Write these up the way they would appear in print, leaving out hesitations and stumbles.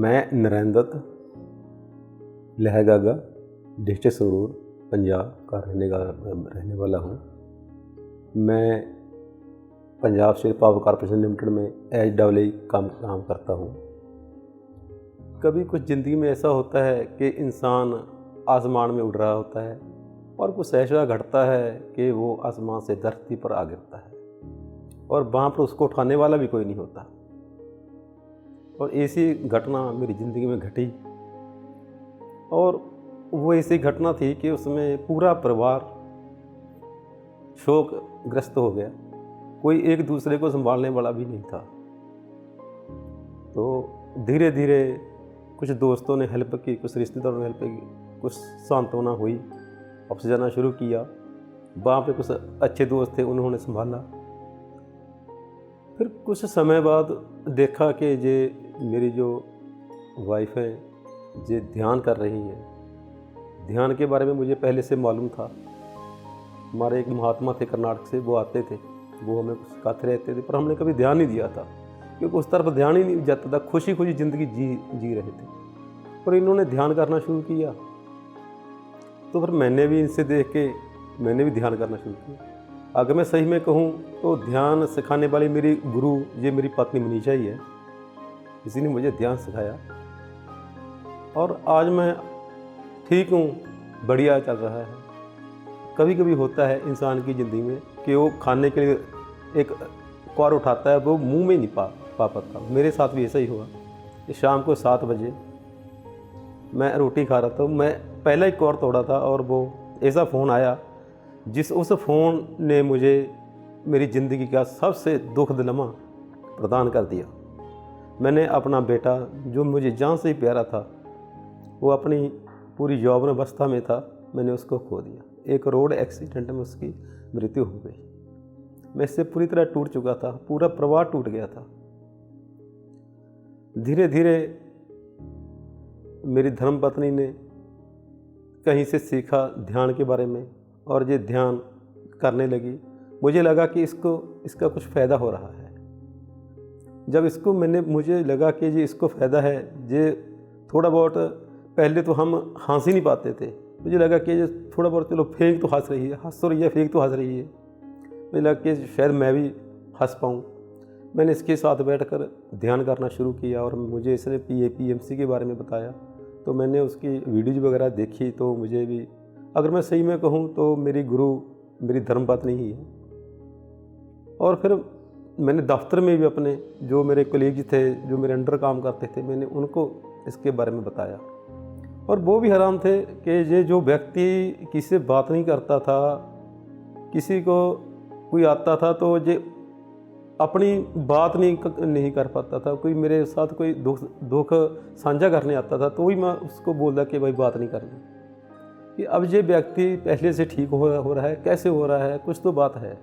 मैं नरेंद्र दत्त लहगागा डिस्ट्रिक्ट संगरूर पंजाब का रहने वाला हूँ। मैं Punjab state power corporation limited में HAA काम करता हूँ। कभी कुछ ज़िंदगी में ऐसा होता है कि इंसान आसमान में उड़ रहा होता है और कुछ ऐसा घटता है कि वो आसमान से धरती पर आ गिरता है और वहाँ पर उसको उठाने वाला भी कोई नहीं होता। और ऐसी घटना मेरी ज़िंदगी में घटी और वो ऐसी घटना थी कि उसमें पूरा परिवार शोकग्रस्त हो गया। कोई एक दूसरे को संभालने वाला भी नहीं था। तो धीरे धीरे कुछ दोस्तों ने हेल्प की, कुछ रिश्तेदारों ने हेल्प की, कुछ सांत्वना हुई, वापस जाना शुरू किया। वहाँ पे कुछ अच्छे दोस्त थे, उन्होंने संभाला। फिर कुछ समय बाद देखा कि ये मेरी जो वाइफ है ये ध्यान कर रही हैं। ध्यान के बारे में मुझे पहले से मालूम था। हमारे एक महात्मा थे कर्नाटक से, वो आते थे, वो हमें कुछ सिखाते रहते थे, पर हमने कभी ध्यान नहीं दिया था क्योंकि उस तरफ ध्यान ही नहीं जाता था। खुशी खुशी ज़िंदगी जी रहे थे। पर इन्होंने ध्यान करना शुरू किया तो फिर मैंने भी इनसे देख के मैंने भी ध्यान करना शुरू किया। अगर मैं सही में कहूँ तो ध्यान सिखाने वाली मेरी गुरु ये मेरी पत्नी मनीषा ही है। इसी ने मुझे ध्यान सिखाया और आज मैं ठीक हूँ, बढ़िया चल रहा है। कभी कभी होता है इंसान की ज़िंदगी में कि वो खाने के लिए एक कौर उठाता है, वो मुंह में नहीं पा पाता। मेरे साथ भी ऐसा ही हुआ कि शाम को 7 बजे मैं रोटी खा रहा था। मैं पहला ही कौर तोड़ा था और वो ऐसा फ़ोन आया उस फ़ोन ने मुझे मेरी ज़िंदगी का सबसे दुखद लम्हा प्रदान कर दिया। मैंने अपना बेटा जो मुझे जान से ही प्यारा था, वो अपनी पूरी यौवन अवस्था में था, मैंने उसको खो दिया। एक रोड एक्सीडेंट में उसकी मृत्यु हो गई। मैं इससे पूरी तरह टूट चुका था, पूरा परिवार टूट गया था। धीरे धीरे मेरी धर्मपत्नी ने कहीं से सीखा ध्यान के बारे में और ये ध्यान करने लगी। मुझे लगा कि इसका कुछ फ़ायदा हो रहा है। जब मुझे लगा कि ये इसको फ़ायदा है, ये थोड़ा बहुत पहले तो हम हंस ही नहीं पाते थे। मुझे लगा कि ये थोड़ा बहुत चलो फेंक तो हंस रही है, हंस तो रही है, फेंक तो हंस रही है। मुझे लगा कि शायद मैं भी हंस पाऊँ। मैंने इसके साथ बैठकर ध्यान करना शुरू किया और मुझे इसने PAPMC के बारे में बताया, तो मैंने उसकी वीडियोज़ वगैरह देखी। तो मुझे भी, अगर मैं सही में कहूँ तो मेरी गुरु मेरी धर्मपत्नी ही है। और फिर मैंने दफ्तर में भी अपने जो मेरे कोलीग थे, जो मेरे अंडर काम करते थे, मैंने उनको इसके बारे में बताया और वो भी हैरान थे कि ये जो व्यक्ति किसी से बात नहीं करता था, किसी को कोई आता था तो ये अपनी बात नहीं कर पाता था। कोई मेरे साथ कोई दुख साझा करने आता था तो भी मैं उसको बोलता कि भाई बात नहीं करनी। कि अब ये व्यक्ति पहले से ठीक हो रहा है, कैसे हो रहा है, कुछ तो बात है।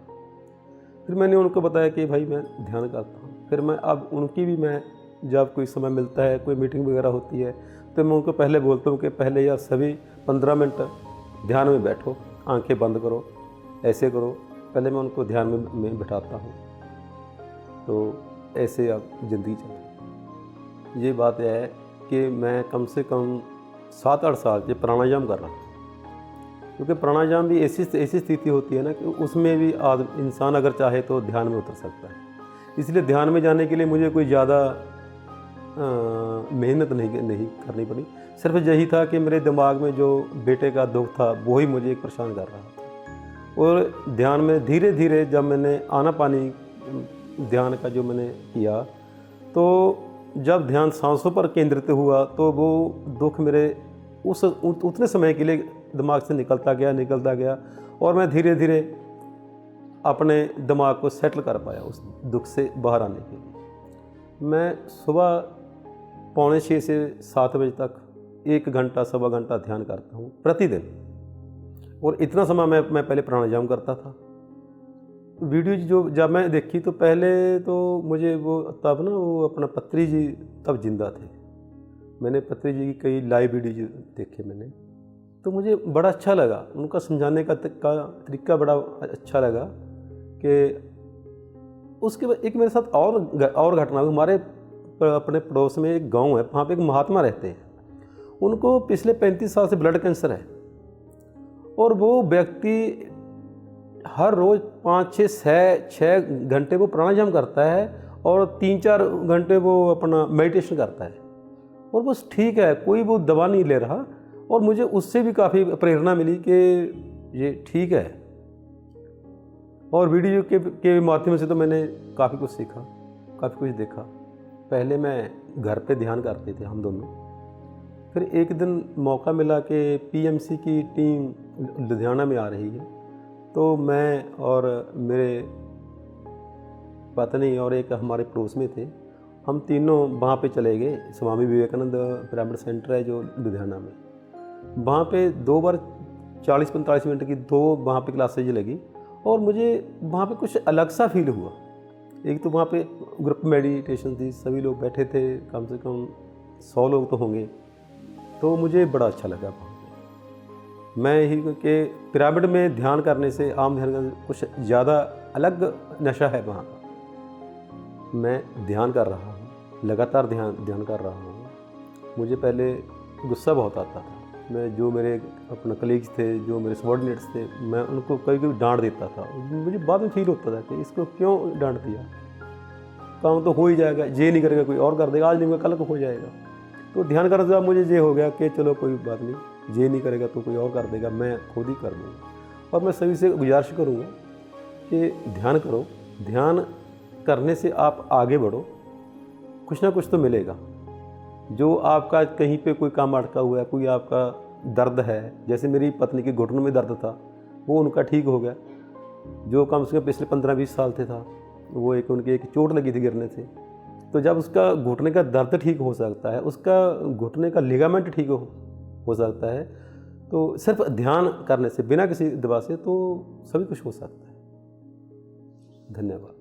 फिर मैंने उनको बताया कि भाई मैं ध्यान करता हूँ। फिर मैं अब उनकी भी, मैं जब कोई समय मिलता है, कोई मीटिंग वगैरह होती है, तो मैं उनको पहले बोलता हूँ कि पहले यार सभी 15 मिनट ध्यान में बैठो, आंखें बंद करो, ऐसे करो। पहले मैं उनको ध्यान में बिठाता हूँ। तो ऐसे अब ज़िंदगी चल। ये बात है कि मैं कम से कम 7-8 साल से प्राणायाम कर रहा हूँ, क्योंकि प्राणायाम भी ऐसी स्थिति होती है ना कि उसमें भी इंसान अगर चाहे तो ध्यान में उतर सकता है। इसलिए ध्यान में जाने के लिए मुझे कोई ज़्यादा मेहनत नहीं करनी पड़ी। सिर्फ यही था कि मेरे दिमाग में जो बेटे का दुख था वही मुझे परेशान कर रहा था। और ध्यान में धीरे धीरे जब मैंने आनापानी ध्यान का जो मैंने किया, तो जब ध्यान सांसों पर केंद्रित हुआ तो वो दुख मेरे उतने समय के लिए दिमाग से निकलता गया और मैं धीरे धीरे अपने दिमाग को सेटल कर पाया उस दुख से बाहर आने के लिए। मैं सुबह 5:45 से 7 बजे तक 1 घंटा सवा घंटा ध्यान करता हूँ प्रतिदिन। और इतना समय मैं पहले प्राणायाम करता था। वीडियो जो जब मैं देखी तो पहले तो मुझे वो तब ना वो अपना पत्री जी तब जिंदा थे। मैंने पत्री जी की कई लाइव वीडियो देखे मैंने, तो मुझे बड़ा अच्छा लगा। उनका समझाने का तरीका बड़ा अच्छा लगा कि उसके बाद एक मेरे साथ और घटना हुई। हमारे अपने पड़ोस में एक गांव है, वहाँ पे एक महात्मा रहते हैं। उनको पिछले 35 साल से ब्लड कैंसर है और वो व्यक्ति हर रोज़ 5-6 घंटे वो प्राणायाम करता है और 3-4 घंटे वो अपना मेडिटेशन करता है और बस ठीक है, कोई वो दवा नहीं ले रहा। और मुझे उससे भी काफ़ी प्रेरणा मिली कि ये ठीक है। और वीडियो के माध्यम से तो मैंने काफ़ी कुछ सीखा, काफ़ी कुछ देखा। पहले मैं घर पे ध्यान करते थे हम दोनों, फिर एक दिन मौका मिला कि पीएमसी की टीम लुधियाना में आ रही है, तो मैं और मेरे पत्नी और एक हमारे पड़ोस में थे, हम तीनों वहाँ पे चले गए। स्वामी विवेकानंद पिरामिड सेंटर है जो लुधियाना में, वहाँ पे 2 बार 40-45 मिनट की 2 वहाँ पे क्लासेज लगी और मुझे वहाँ पे कुछ अलग सा फील हुआ। एक तो वहाँ पे ग्रुप मेडिटेशन थी, सभी लोग बैठे थे, कम से कम 100 लोग तो होंगे, तो मुझे बड़ा अच्छा लगा वहाँ पे। मैं यही कि पिरामिड में ध्यान करने से, आम ध्यान करने से कुछ ज़्यादा अलग नशा है वहाँ का। मैं ध्यान कर रहा हूँ, लगातार ध्यान कर रहा हूँ। मुझे पहले गुस्सा बहुत आता था, मैं जो मेरे अपने कलीग्स थे, जो मेरे सबॉर्डिनेट्स थे, मैं उनको कभी कभी डांट देता था। मुझे बाद में फील होता था कि इसको क्यों डांट दिया, काम तो हो ही जाएगा, ये नहीं करेगा कोई और कर देगा, आज नहीं होगा कल को हो जाएगा। तो ध्यान करने से मुझे ये हो गया कि चलो कोई बात नहीं, ये नहीं करेगा तो कोई और कर देगा, मैं खुद ही कर दूँगा। और मैं सभी से गुजारिश करूँगा कि ध्यान करो, ध्यान करने से आप आगे बढ़ो, कुछ ना कुछ तो मिलेगा। जो आपका कहीं पे कोई काम अटका हुआ है, कोई आपका दर्द है, जैसे मेरी पत्नी के घुटनों में दर्द था, वो उनका ठीक हो गया। जो कम से कम पिछले 15-20 साल से था, वो उनकी एक चोट लगी थी गिरने से, तो जब उसका घुटने का दर्द ठीक हो सकता है, उसका घुटने का लिगामेंट ठीक हो सकता है, तो सिर्फ ध्यान करने से, बिना किसी दवा से, तो सभी कुछ हो सकता है। धन्यवाद।